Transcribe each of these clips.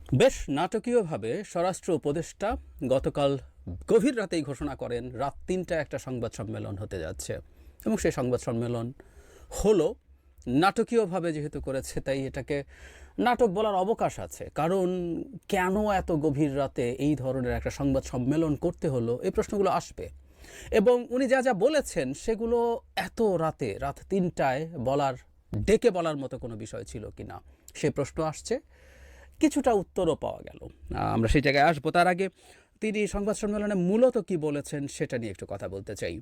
বেশ নাটকীয়ভাবে স্বরাষ্ট্র উপদেষ্টা গতকাল গভীর রাতেই ঘোষণা করেন রাত ৩টায় একটা সংবাদ সম্মেলন হতে যাচ্ছে এবং সেই সংবাদ সম্মেলন হলো নাটকীয়ভাবে যেহেতু করেছে তাই এটাকে নাটক বলার অবকাশ আছে। কারণ কেন এত গভীর রাতে এই ধরনের একটা সংবাদ সম্মেলন করতে হলো, এই প্রশ্নগুলো আসবে। এবং উনি যা যা বলেছেন সেগুলো এত রাতে, রাত ৩টায় ডেকে বলার মতো কোনো বিষয় ছিল কিনা সে প্রশ্ন আসছে। কিছুটা উত্তরও পাওয়া গেল। আমরা সেই জায়গায় আসবো। তার আগে তিনি সংবাদ সম্মেলনে মূলত কি বলেছেন সেটা নিয়ে একটু কথা বলতে চাই।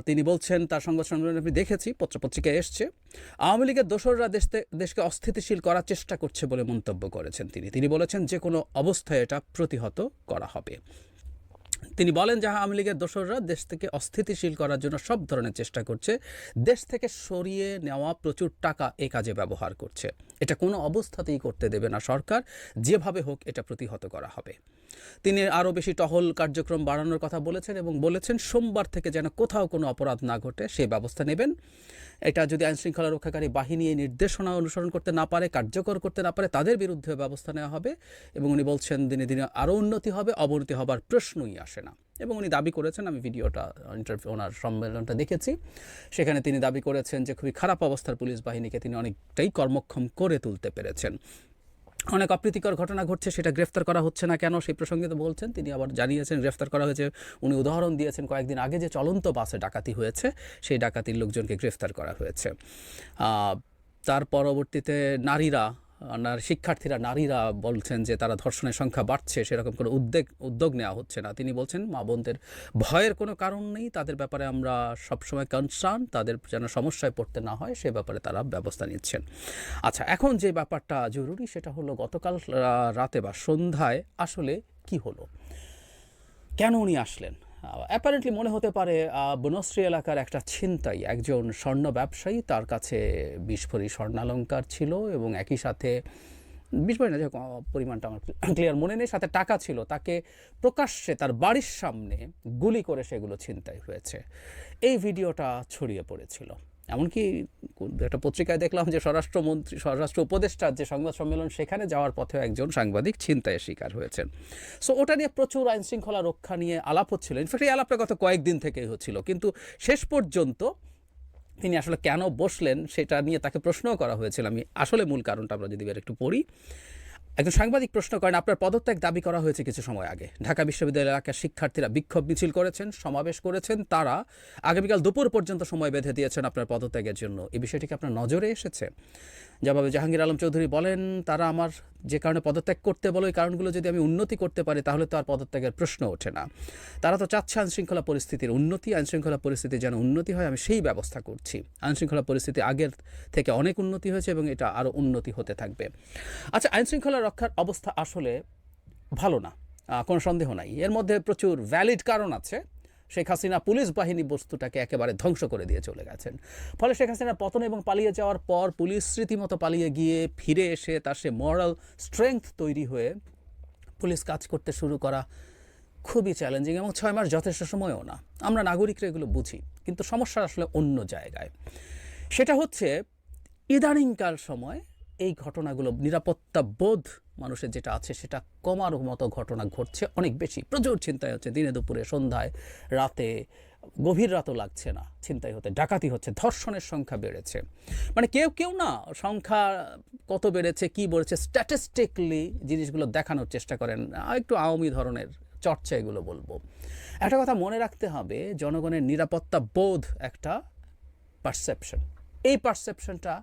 তিনি বলছেন, তার সংবাদ সম্মেলনে আমি দেখেছি, পত্রপত্রিকায় এসছে, আওয়ামী লীগের দোসররা দেশকে অস্থিতিশীল করার চেষ্টা করছে বলে মন্তব্য করেছেন তিনি বলেছেন যে কোনো অবস্থায় এটা প্রতিহত করা হবে। তিনি বলেন যে আওয়ামী লীগের দোসররা দেশ থেকে অস্থিতিশীল করার জন্য সব ধরনের চেষ্টা করছে, দেশ থেকে সরিয়ে নেওয়া প্রচুর টাকা এ কাজে ব্যবহার করছে। এটা কোনো অবস্থাতেই করতে দেবে না সরকার, যেভাবে হোক এটা প্রতিহত করা হবে। তিনি আরও বেশি টহল কার্যক্রম বাড়ানোর কথা বলেছেন এবং বলেছেন সোমবার থেকে যেন কোথাও কোনো অপরাধ না ঘটে সেই ব্যবস্থা নেবেন। এটা যদি আইনশৃঙ্খলা রক্ষাকারী বাহিনী এই নির্দেশনা অনুসরণ করতে না পারে, কার্যকর করতে না পারে, তাদের বিরুদ্ধে ব্যবস্থা নেওয়া হবে। এবং উনি বলছেন দিনে দিনে আরও উন্নতি হবে, অবনতি হবার প্রশ্নই আসে না। এবং উনি দাবি করেছেন, আমি ভিডিওটা ওনার সম্মেলনটা দেখেছি, সেখানে তিনি দাবি করেছেন যে খুবই খারাপ অবস্থার পুলিশ বাহিনীকে তিনি অনেকটাই কর্মক্ষম করে তুলতে পেরেছেন। অনেক অপ্রীতিকর ঘটনা ঘটছে, সেটা গ্রেফতার করা হচ্ছে না কেন সেই প্রসঙ্গে তো বলছেন। তিনি আবার জানিয়েছেন গ্রেফতার করা হয়েছে। উনি উদাহরণ দিয়েছেন কয়েকদিন আগে যে চলন্ত বাসে ডাকাতি হয়েছে, সেই ডাকাতির লোকজনকে গ্রেফতার করা হয়েছে। তার পরবর্তীতে শিক্ষার্থীরা নারীরা বলছেন যে তারা ধর্ষণের সংখ্যা বাড়ছে, সেরকম কোনো উদ্যোগ নেওয়া হচ্ছে না। তিনি বলছেন মা বোনদের ভয়ের কোনো কারণ নেই, তাদের ব্যাপারে আমরা সবসময় কনসার্ন, তাদের যেন সমস্যায় পড়তে না হয় সে ব্যাপারে তারা ব্যবস্থা নিচ্ছেন। আচ্ছা, এখন যে ব্যাপারটা জরুরি সেটা হলো গতকাল রাতে বা সন্ধ্যায় আসলে কি হলো, কেন উনি আসলেন। অ্যাপারেন্টলি মনে হতে পারে বনশ্রী এলাকার একটা ছিনতাই, একজন স্বর্ণ ব্যবসায়ী, তার কাছে ২০ ভরি স্বর্ণালঙ্কার ছিল এবং একই সাথে ২০ ভরি না, যে পরিমাণটা আমার ক্লিয়ার মনে নেই, সাথে টাকা ছিল। তাকে প্রকাশ্যে তার বাড়ির সামনে গুলি করে সেগুলো ছিনতাই হয়েছে। এই ভিডিওটা ছড়িয়ে পড়েছিল। এমনকি একটা পত্রিকায় দেখলাম যে স্বরাষ্ট্র উপদেষ্টার যে সংবাদ সম্মেলন, সেখানে যাওয়ার পথেও একজন সাংবাদিক ছিনতাইয়ের শিকার হয়েছেন। সো ওটা নিয়ে প্রচুর আইনশৃঙ্খলা রক্ষা নিয়ে আলাপ হচ্ছিল। ইনফ্যাক্ট এই আলাপটা গত কয়েকদিন থেকেই হচ্ছিল, কিন্তু শেষ পর্যন্ত তিনি আসলে কেন বসলেন সেটা নিয়ে তাকে প্রশ্নও করা হয়েছিল। আমি আসলে মূল কারণটা আমরা যদি একটু পড়ি। একজন সাংবাদিক প্রশ্ন করেন, আপনার পদত্যাগ দাবি করা হয়েছে কিছু সময় আগে। ঢাকা বিশ্ববিদ্যালয় এলাকার শিক্ষার্থীরা বিক্ষোভ মিছিল করেছেন, সমাবেশ করেছেন, তারা আগামীকাল দুপুর পর্যন্ত সময় বেঁধে দিয়েছেন আপনার পদত্যাগের জন্য। এই বিষয়টি কি আপনার নজরে এসেছে? জবাবে জাহাঙ্গীর আলম চৌধুরী বলেন, তারা আমার যে কারণে পদত্যাগ করতে বলে ওই কারণগুলো যদি আমি উন্নতি করতে পারি তাহলে তো আর পদত্যাগের প্রশ্ন ওঠে না। তারা তো চাচ্ছে আইনশৃঙ্খলা পরিস্থিতির উন্নতি, আইনশৃঙ্খলা পরিস্থিতি যেন উন্নতি হয়, আমি সেই ব্যবস্থা করছি। আইনশৃঙ্খলা পরিস্থিতি আগের থেকে অনেক উন্নতি হয়েছে এবং এটা আরও উন্নতি হতে থাকবে। আচ্ছা, আইনশৃঙ্খলা রক্ষার অবস্থা আসলে ভালো না, কোনো সন্দেহ নাই। এর মধ্যে প্রচুর ভ্যালিড কারণ আছে। শেখ হাসিনা পুলিশ বাহিনী বস্তুটাকে একেবারে ধ্বংস করে দিয়ে চলে গেছেন। ফলে শেখ হাসিনার পতন এবং পালিয়ে যাওয়ার পর পুলিশ রীতিমতো পালিয়ে গিয়ে ফিরে এসে তার সে মরাল স্ট্রেংথ তৈরি হয়ে পুলিশ কাজ করতে শুরু করা খুবই চ্যালেঞ্জিং এবং ৬ মাস যথেষ্ট সময়ও না। আমরা নাগরিকরা এগুলো বুঝি, কিন্তু সমস্যা আসলে অন্য জায়গায়। সেটা হচ্ছে ইদানিংকার সময় এই ঘটনাগুলো, নিরাপত্তা বোধ মানুষের যেটা আছে সেটা কমার মতো ঘটনা ঘটছে অনেক বেশি। প্রচুর ছিনতাই হচ্ছে দিনে দুপুরে, সন্ধ্যায়, রাতে, গভীর রাতও লাগছে না ছিনতাই হতে, ডাকাতি হচ্ছে, ধর্ষণের সংখ্যা বেড়েছে। মানে কেউ না সংখ্যা কত বেড়েছে, কি বেড়েছে, স্ট্যাটিস্টিকলি জিনিসগুলো দেখানোর চেষ্টা করেন। একটু আওয়ামী ধরনের চর্চা এগুলো বলবো। একটা কথা মনে রাখতে হবে, জনগণের নিরাপত্তা বোধ একটা পারসেপশন। এই পারসেপশনটা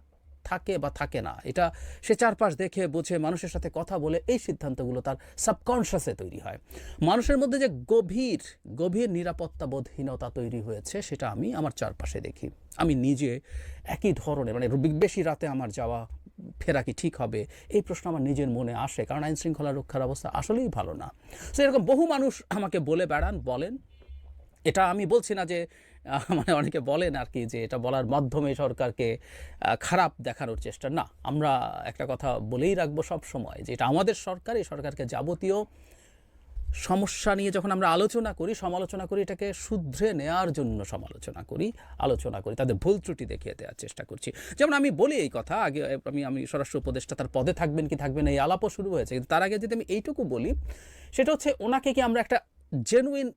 থাকে বা থাকে না, এটা সে চারপাশ দেখে বুঝে মানুষের সাথে কথা বলে এই সিদ্ধান্তগুলো তার সাবকনশাসে তৈরি হয়। মানুষের মধ্যে যে গভীর গভীর নিরাপত্তাবোধহীনতা তৈরি হয়েছে সেটা আমি আমার চারপাশে দেখি। আমি নিজে একই ধরনের, মানে বেশি রাতে আমার যাওয়া ফেরা কি ঠিক হবে, এই প্রশ্ন আমার নিজের মনে আসে, কারণ আইন শৃঙ্খলা রক্ষার অবস্থা আসলেই ভালো না। সো এরকম বহু মানুষ আমাকে বলেন। এটা আমি বলছি না যে মানে অনেকে বলেন আর কি যে এটা বলার মাধ্যমে সরকারকে খারাপ দেখানোর চেষ্টা, না। আমরা একটা কথা বলেই রাখবো সব সময় যে এটা আমাদের সরকার, এই সরকারকে যাবতীয় সমস্যা নিয়ে যখন আমরা আলোচনা করি, সমালোচনা করি, এটাকে শুধরে নেওয়ার জন্য আলোচনা করি, তাদের ভুল ত্রুটি দেখিয়ে দেওয়ার চেষ্টা করছি। যেমন আমি বলি এই কথা, আগে আমি স্বরাষ্ট্র উপদেষ্টা তার পদে থাকবেন কি থাকবেন এই আলাপও শুরু হয়েছে, কিন্তু তার আগে যদি আমি এইটুকু বলি, সেটা হচ্ছে ওনাকে কি আমরা একটা জেনুইন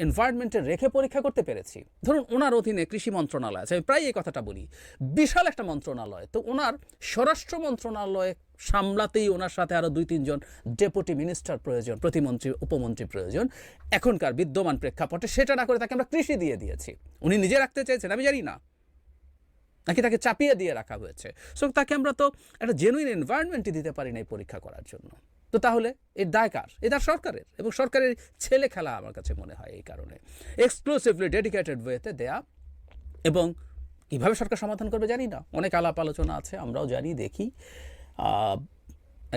এনভায়রনমেন্টে রেখে পরীক্ষা করতে পেরেছি? ধরুন ওনার অধীনে কৃষি মন্ত্রণালয় আছে, আমি প্রায় এই কথাটা বলি, বিশাল একটা মন্ত্রণালয়, তো ওনার স্বরাষ্ট্র মন্ত্রণালয় সামলাতেই ওনার সাথে আরও 2-3 জন ডেপুটি মিনিস্টার প্রয়োজন, প্রতিমন্ত্রী উপমন্ত্রী প্রয়োজন এখনকার বিদ্যমান প্রেক্ষাপটে। সেটা না করে তাকে আমরা কৃষি দিয়ে দিয়েছি। উনি নিজে রাখতে চাইছেন আমি জানি না, নাকি তাকে চাপিয়ে দিয়ে রাখা হয়েছে। সো তাকে আমরা তো একটা জেনুইন এনভায়রনমেন্টই দিতে পারি না এই পরীক্ষা করার জন্য। তো তাহলে এর দায় কার? এ দায় সরকারের, এবং সরকারের ছেলে খেলা আমার কাছে মনে হয়। এই কারণে এক্সক্লুসিভলি ডেডিকেটেড ওয়েতে দেয়া, এবং কীভাবে সরকার সমাধান করবে জানি না, অনেক আলাপ আলোচনা আছে, আমরাও জানি, দেখি।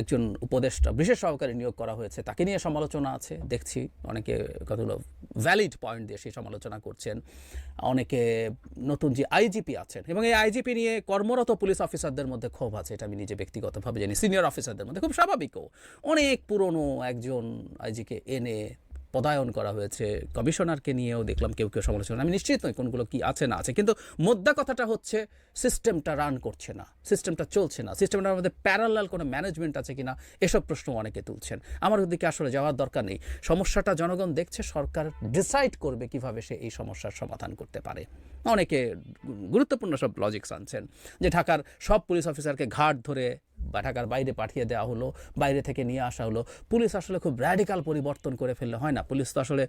একজন উপদেষ্টা বিশেষ সহকারী নিয়োগ করা হয়েছে, তাকে নিয়ে সমালোচনা আছে, দেখছি অনেকে কতগুলো ভ্যালিড পয়েন্ট দিয়ে সেই সমালোচনা করছেন। অনেকে নতুন যে আইজিপি আছেন, এবং এই আইজিপি নিয়ে কর্মরত পুলিশ অফিসারদের মধ্যে ক্ষোভ আছে, এটা আমি নিজে ব্যক্তিগতভাবে জানি। সিনিয়র অফিসারদের মধ্যে খুব স্বাভাবিকও, অনেক পুরনো একজন আইজিকে এনে পদায়ন করা হয়েছে। কমিশনারকে নিয়েও দেখলাম কেউ কেউ সমালোচনা, আমি নিশ্চিত নই কোনগুলো কি আছে না আছে, কিন্তু মোদ্দা কথাটা হচ্ছে সিস্টেমটা রান করছে না, সিস্টেমটা চলছে না, সিস্টেমটার মধ্যে প্যারালাল কোনো ম্যানেজমেন্ট আছে কিনা, এসব প্রশ্ন অনেকে তুলছেন। আমার ওদিকে আসলে যাওয়ার দরকার নেই। সমস্যাটা জনগণ দেখছে, সরকার ডিসাইড করবে কিভাবে সে এই সমস্যার সমাধান করতে পারে। অনেকে গুরুত্বপূর্ণ সব লজিক্স আনছেন, যে ঢাকার সব পুলিশ অফিসারকে ঘাট ধরে বা ঢাকার বাইরে পাঠিয়ে দেওয়া হলো, বাইরে থেকে নিয়ে আসা হলো। পুলিশ আসলে খুব র্যাডিক্যাল পরিবর্তন করে ফেললে হয় না। পুলিশ তো আসলে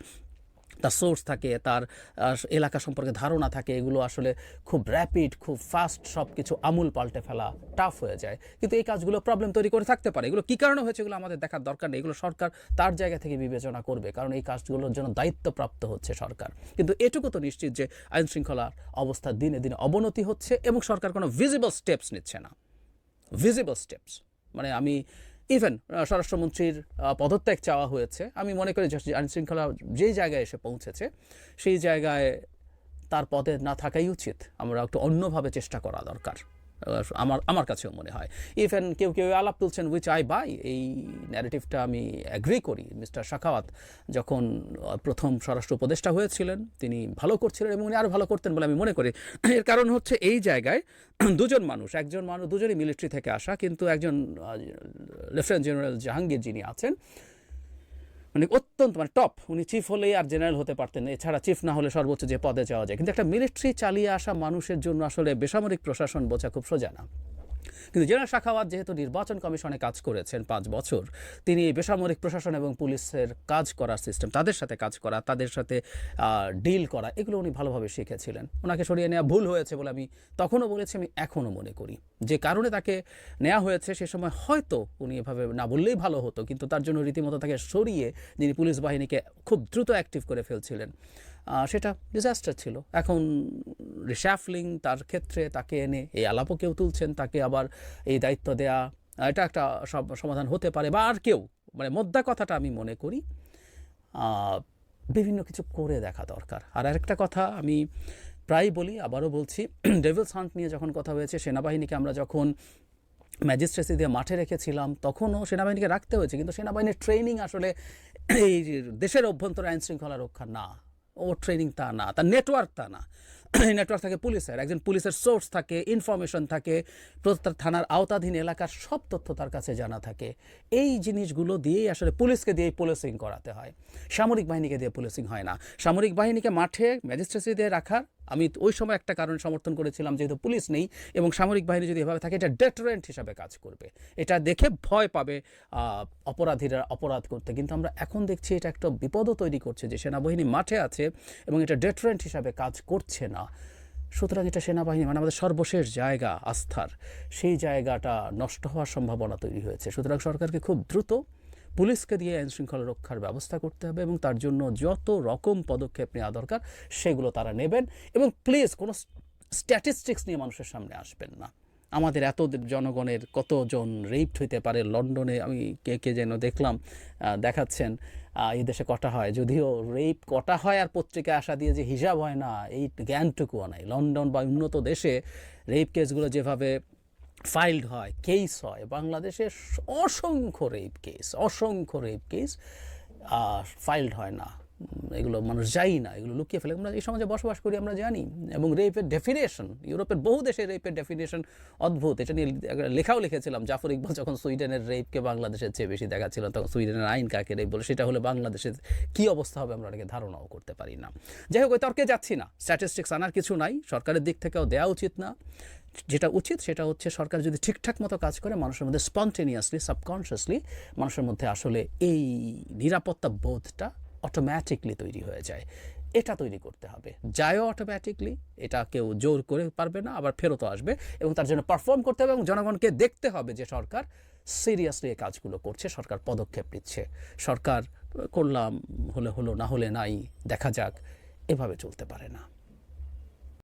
তার সোর্স থাকে, তার এলাকা সম্পর্কে ধারণা থাকে, এগুলো আসলে খুব র্যাপিড, খুব ফাস্ট, সব কিছু আমূল পাল্টে ফেলা টাফ হয়ে যায়। কিন্তু এই কাজগুলো প্রবলেম তৈরি করে থাকতে পারে। এগুলো কী কারণে হয়েছে এগুলো আমাদের দেখার দরকার নেই, এগুলো সরকার তার জায়গা থেকে বিবেচনা করবে, কারণ এই কাজগুলোর জন্য দায়িত্বপ্রাপ্ত হচ্ছে সরকার। কিন্তু এটুকু তো নিশ্চিত যে আইন শৃঙ্খলার অবস্থা দিনে দিনে অবনতি হচ্ছে, এবং সরকার কোনো ভিজিবল স্টেপস নিচ্ছে না। ভিজিবল স্টেপস মানে আমি ইভেন স্বরাষ্ট্রমন্ত্রীর পদত্যাগ চাওয়া হয়েছে। আমি মনে করি যে আইনশৃঙ্খলা যেই জায়গায় এসে পৌঁছেছে, সেই জায়গায় তার পদে না থাকাই উচিত। আমরা একটু অন্যভাবে চেষ্টা করা দরকার, আমার কাছেও মনে হয়। ইভেন কেউ কেউ আলাপ তুলছেন, উইচ আই বাই, এই ন্যারেটিভটা আমি অ্যাগ্রি করি। মিস্টার শাখাওয়াত যখন প্রথম স্বরাষ্ট্র উপদেষ্টা হয়েছিলেন, তিনি ভালো করছিলেন, এবং উনি আরও ভালো করতেন বলে আমি মনে করি। এর কারণ হচ্ছে এই জায়গায় একজন মানুষ দুজনই মিলিটারি থেকে আসা, কিন্তু একজন লেফটেন্যান্ট জেনারেল জাহাঙ্গীর যিনি আছেন, মানে অত্যন্ত টপ, উনি চিফ হলেই আর জেনারেল হতে পারতেন, এছাড়া চিফ না হলে সর্বোচ্চ যে পদে যাওয়া যায়। কিন্তু একটা মিলিটারি চালিয়ে আসা মানুষের জন্য আসলে বেসামরিক প্রশাসন বোঝা খুব সোজা না। কিন্তু জেনারেল শাখাওয়াত যেহেতু নির্বাচন কমিশনে কাজ করেছেন 5 বছর, তিনি বেসামরিক প্রশাসন এবং পুলিশের কাজ করার সিস্টেম, তাদের সাথে কাজ করা, তাদের সাথে ডিল করা, এগুলো উনি ভালোভাবে শিখেছিলেন। ওনাকে সরিয়ে নেওয়া ভুল হয়েছে বলে আমি তখনও বলেছি, আমি এখনও মনে করি। যে কারণে তাকে নেওয়া হয়েছে সে সময় হয়তো উনি এভাবে না বললেই ভালো হতো, কিন্তু তার জন্য রীতিমতো তাকে সরিয়ে যিনি পুলিশ বাহিনীকে খুব দ্রুত অ্যাক্টিভ করে ফেলছিলেন, সেটা ডিজাস্টার ছিল। এখন রিশাফলিং তার ক্ষেত্রে তাকে এনে এই আলাপও কেউ তুলছেন, তাকে আবার এই দায়িত্ব দেয়া, এটা একটা সমাধান হতে পারে। বা আর কেউ, মানে মোদ্দা কথাটা আমি মনে করি বিভিন্ন কিছু করে দেখা দরকার। আর আরেকটা কথা আমি প্রায় বলি, আবারও বলছি, ডেভিলস হান্ট নিয়ে যখন কথা হয়েছে, সেনাবাহিনীকে আমরা যখন ম্যাজিস্ট্রেসি দিয়ে মাঠে রেখেছিলাম, তখনও সেনাবাহিনীকে রাখতে হয়েছে, কিন্তু সেনাবাহিনীর ট্রেনিং আসলে এই দেশের অভ্যন্তরে আইন শৃঙ্খলা রক্ষা না, ও ট্রেনিং তা না, তার নেটওয়ার্ক তা না। নেটওয়ার্ক থাকে পুলিশের, একজন পুলিশের সোর্স থাকে, ইনফরমেশন থাকে, প্রত্যেক থানার আওতাধীন এলাকার সব তথ্য তার কাছে জানা থাকে। এই জিনিসগুলো দিয়েই আসলে পুলিশকে দিয়েই পুলিশিং করাতে হয়, সামরিক বাহিনীকে দিয়ে পুলিশিং হয় না। সামরিক বাহিনীকে মাঠে ম্যাজিস্ট্রেসি দিয়ে রাখার আমি ওই সময় একটা কারণে সমর্থন করেছিলাম, যেহেতু পুলিশ নেই এবং সামরিক বাহিনী যদি এভাবে থাকে, এটা ডেটারেন্ট হিসাবে কাজ করবে, এটা দেখে ভয় পাবে অপরাধীরা অপরাধ করতে। কিন্তু আমরা এখন দেখছি এটা একটা বিপদও তৈরি করছে, যে সেনাবাহিনী মাঠে আছে এবং এটা ডেটারেন্ট হিসাবে কাজ করছে না। সুতরাং এটা সেনাবাহিনী মানে আমাদের সর্বশেষ জায়গা আস্থার, সেই জায়গাটা নষ্ট হওয়ার সম্ভাবনা তৈরি হয়েছে। সুতরাং সরকারকে খুব দ্রুত পুলিশকে দিয়ে আইন শৃঙ্খলা রক্ষার ব্যবস্থা করতে হবে, এবং তার জন্য যত রকম পদক্ষেপ নেওয়া দরকার সেগুলো তারা নেবেন। এবং প্লিজ কোনো স্ট্যাটিস্টিক্স নিয়ে মানুষের সামনে আসবেন না। আমাদের এত জনগণের কতজন রেপড হইতে পারে, লন্ডনে আমি কে যেন দেখলাম দেখাচ্ছেন এই দেশে কটা হয়, যদিও রেপ কটা হয় আর পত্রিকায় আসা দিয়ে যে হিসাব হয় না, এই জ্ঞানটুকুও নাই। লন্ডন বা উন্নত দেশে রেপ কেসগুলো যেভাবে ফাইলড হয়, কেস হয়, বাংলাদেশে অসংখ্য রেপ কেস ফাইলড হয় না, এগুলো মানুষ যাই না, এগুলো লুকিয়ে ফেলে। আমরা এই সমাজে বসবাস করি, আমরা জানি। এবং রেপের ডেফিনেশন, ইউরোপের বহু দেশে রেপের ডেফিনেশন অদ্ভুত। এটা নিয়ে লেখাও লিখেছিলাম। জাফর ইকবাল যখন সুইডেনের রেপকে বাংলাদেশের চেয়ে বেশি দেখাচ্ছিল, তখন সুইডেনের আইন কাকে রেপ বলে, সেটা হলে বাংলাদেশের কী অবস্থা হবে আমরা অনেকে ধারণাও করতে পারি না। যাই হোক, ওই তর্কে যাচ্ছি না। স্ট্যাটিস্টিক্স আনার কিছু নাই, সরকারের দিক থেকেও দেওয়া উচিত না। যেটা উচিত সেটা হচ্ছে সরকার যদি ঠিকঠাক মতো কাজ করে, মানুষের মধ্যে স্পন্টেনিয়াসলি, সাবকনশিয়াসলি মানুষের মধ্যে আসলে এই নিরাপত্তা বোধটা অটোম্যাটিকলি তৈরি হয়ে যায়। এটা তৈরি করতে হবে, যায়ও অটোম্যাটিকলি, এটা কেউ জোর করে পারবে না, আবার ফেরতও আসবে। এবং তার জন্য পারফর্ম করতে হবে এবং জনগণকে দেখতে হবে যে সরকার সিরিয়াসলি এই কাজগুলো করছে, সরকার পদক্ষেপ নিচ্ছে। সরকার করলাম, হলে হলো, না হলে নাই, দেখা যাক, এভাবে চলতে পারে না।